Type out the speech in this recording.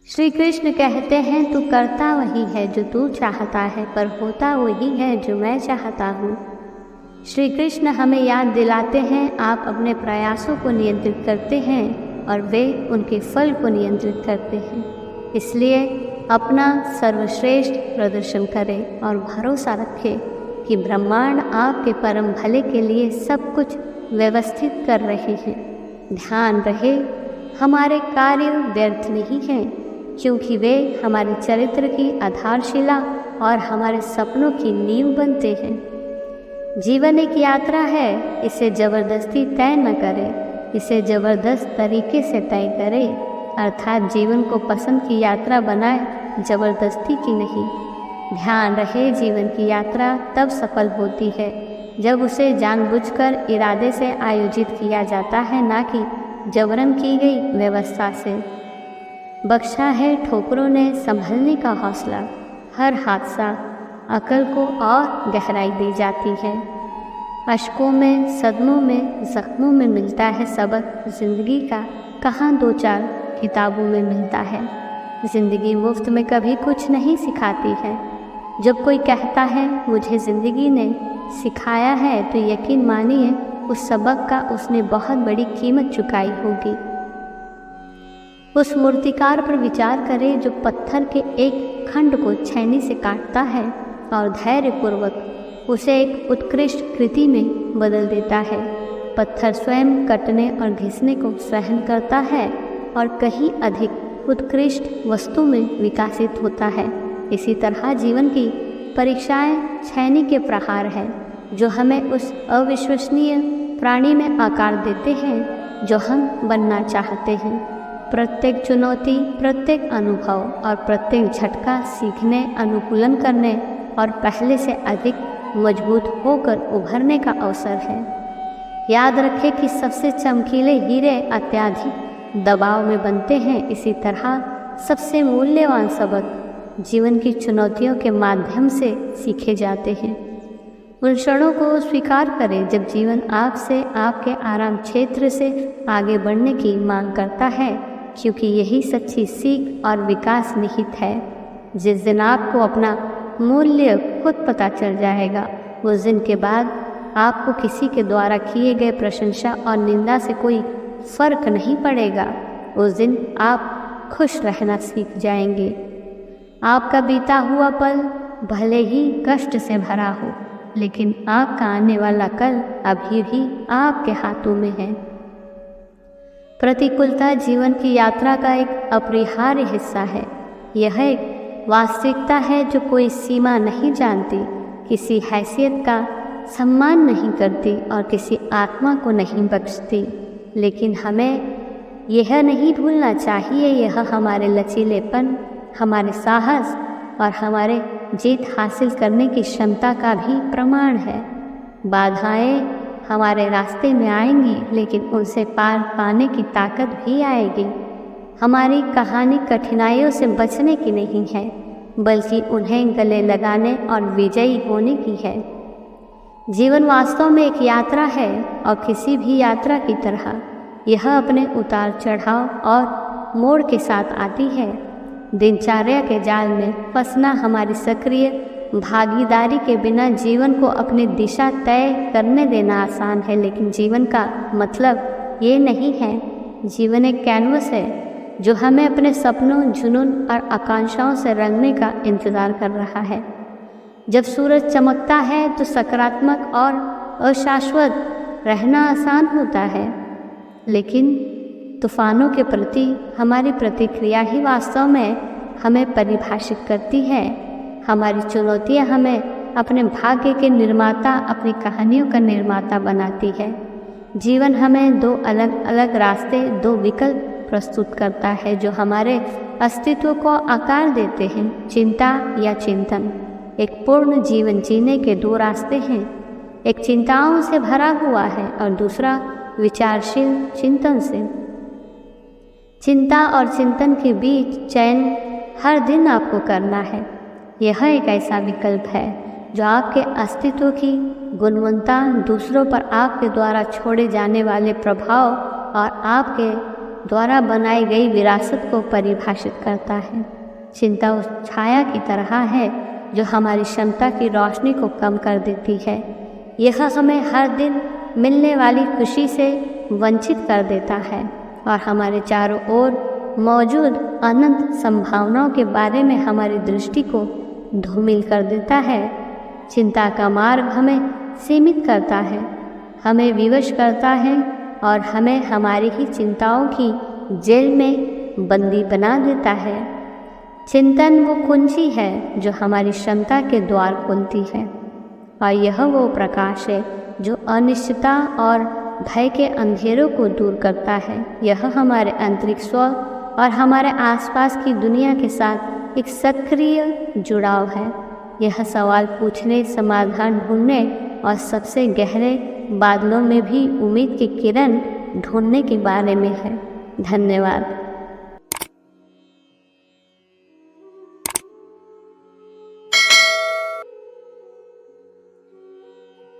श्री कृष्ण कहते हैं, तू करता वही है जो तू चाहता है, पर होता वही है जो मैं चाहता हूँ। श्री कृष्ण हमें याद दिलाते हैं, आप अपने प्रयासों को नियंत्रित करते हैं और वे उनके फल को नियंत्रित करते हैं। इसलिए अपना सर्वश्रेष्ठ प्रदर्शन करें और भरोसा रखें कि ब्रह्मांड आपके परम भले के लिए सब कुछ व्यवस्थित कर रहे हैं। ध्यान रहे, हमारे कार्य व्यर्थ नहीं हैं, क्योंकि वे हमारे चरित्र की आधारशिला और हमारे सपनों की नींव बनते हैं। जीवन एक यात्रा है, इसे ज़बरदस्ती तय न करें, इसे ज़बरदस्त तरीके से तय करें, अर्थात जीवन को पसंद की यात्रा बनाए, ज़बरदस्ती की नहीं। ध्यान रहे, जीवन की यात्रा तब सफल होती है जब उसे जानबूझकर इरादे से आयोजित किया जाता है, ना कि जबरन की गई व्यवस्था से। बख्शा है ठोकरों ने संभलने का हौसला, हर हादसा अकल को और गहराई दी जाती है। अशकों में, सदमों में, जख्मों में मिलता है सबक, जिंदगी का कहाँ दो चार किताबों में मिलता है। जिंदगी मुफ्त में कभी कुछ नहीं सिखाती है। जब कोई कहता है मुझे ज़िंदगी ने सिखाया है, तो यकीन मानिए उस सबक का उसने बहुत बड़ी कीमत चुकाई होगी। उस मूर्तिकार पर विचार करें जो पत्थर के एक खंड को छेनी से काटता है और धैर्यपूर्वक उसे एक उत्कृष्ट कृति में बदल देता है। पत्थर स्वयं कटने और घिसने को सहन करता है और कहीं अधिक उत्कृष्ट वस्तु में विकसित होता है। इसी तरह जीवन की परीक्षाएं छेनी के प्रहार हैं, जो हमें उस अविश्वसनीय प्राणी में आकार देते हैं जो हम बनना चाहते हैं। प्रत्येक चुनौती, प्रत्येक अनुभव और प्रत्येक झटका सीखने, अनुकूलन करने और पहले से अधिक मजबूत होकर उभरने का अवसर है। याद रखें कि सबसे चमकीले हीरे अत्यधिक दबाव में बनते हैं। इसी तरह सबसे मूल्यवान सबक जीवन की चुनौतियों के माध्यम से सीखे जाते हैं। उन क्षणों को स्वीकार करें जब जीवन आपसे आपके आराम क्षेत्र से आगे बढ़ने की मांग करता है, क्योंकि यही सच्ची सीख और विकास निहित है। जिस दिन आपको अपना मूल्य खुद पता चल जाएगा, उस दिन के बाद आपको किसी के द्वारा किए गए प्रशंसा और निंदा से कोई फर्क नहीं पड़ेगा। उस दिन आप खुश रहना सीख जाएंगे। आपका बीता हुआ पल भले ही कष्ट से भरा हो, लेकिन आपका आने वाला कल अभी भी आपके हाथों में है। प्रतिकूलता जीवन की यात्रा का एक अपरिहार्य हिस्सा है। यह एक वास्तविकता है जो कोई सीमा नहीं जानती, किसी हैसियत का सम्मान नहीं करती और किसी आत्मा को नहीं बख्शती। लेकिन हमें यह नहीं भूलना चाहिए, यह हमारे लचीलेपन, हमारे साहस और हमारे जीत हासिल करने की क्षमता का भी प्रमाण है। बाधाएं हमारे रास्ते में आएंगी, लेकिन उनसे पार पाने की ताकत भी आएगी। हमारी कहानी कठिनाइयों से बचने की नहीं है, बल्कि उन्हें गले लगाने और विजयी होने की है। जीवन वास्तव में एक यात्रा है और किसी भी यात्रा की तरह यह अपने उतार चढ़ाव और मोड़ के साथ आती है। दिनचर्या के जाल में फंसना हमारी सक्रिय भागीदारी के बिना जीवन को अपनी दिशा तय करने देना आसान है, लेकिन जीवन का मतलब ये नहीं है। जीवन एक कैनवस है जो हमें अपने सपनों, जुनून और आकांक्षाओं से रंगने का इंतज़ार कर रहा है। जब सूरज चमकता है तो सकारात्मक और अशाश्वत रहना आसान होता है, लेकिन तूफानों के प्रति हमारी प्रतिक्रिया ही वास्तव में हमें परिभाषित करती है। हमारी चुनौतियाँ हमें अपने भाग्य के निर्माता, अपनी कहानियों का निर्माता बनाती है। जीवन हमें दो अलग अलग रास्ते, दो विकल्प प्रस्तुत करता है जो हमारे अस्तित्व को आकार देते हैं, चिंता या चिंतन। एक पूर्ण जीवन जीने के दो रास्ते हैं, एक चिंताओं से भरा हुआ है और दूसरा विचारशील चिंतन से। चिंता और चिंतन के बीच चयन हर दिन आपको करना है। यह एक ऐसा विकल्प है जो आपके अस्तित्व की गुणवत्ता, दूसरों पर आपके द्वारा छोड़े जाने वाले प्रभाव और आपके द्वारा बनाई गई विरासत को परिभाषित करता है। चिंता उस छाया की तरह है जो हमारी क्षमता की रोशनी को कम कर देती है। यह हमें हर दिन मिलने वाली खुशी से वंचित कर देता है और हमारे चारों ओर मौजूद अनंत संभावनाओं के बारे में हमारी दृष्टि को धूमिल कर देता है। चिंता का मार्ग हमें सीमित करता है, हमें विवश करता है और हमें हमारी ही चिंताओं की जेल में बंदी बना देता है। चिंतन वो कुंजी है जो हमारी क्षमता के द्वार खोलती है और यह वो प्रकाश है जो अनिश्चितता और भय के अंधेरों को दूर करता है। यह हमारे आंतरिक स्व और हमारे आसपास की दुनिया के साथ एक सक्रिय जुड़ाव है। यह सवाल पूछने, समाधान ढूंढने और सबसे गहरे बादलों में भी उम्मीद की किरण ढूंढने के बारे में है। धन्यवाद।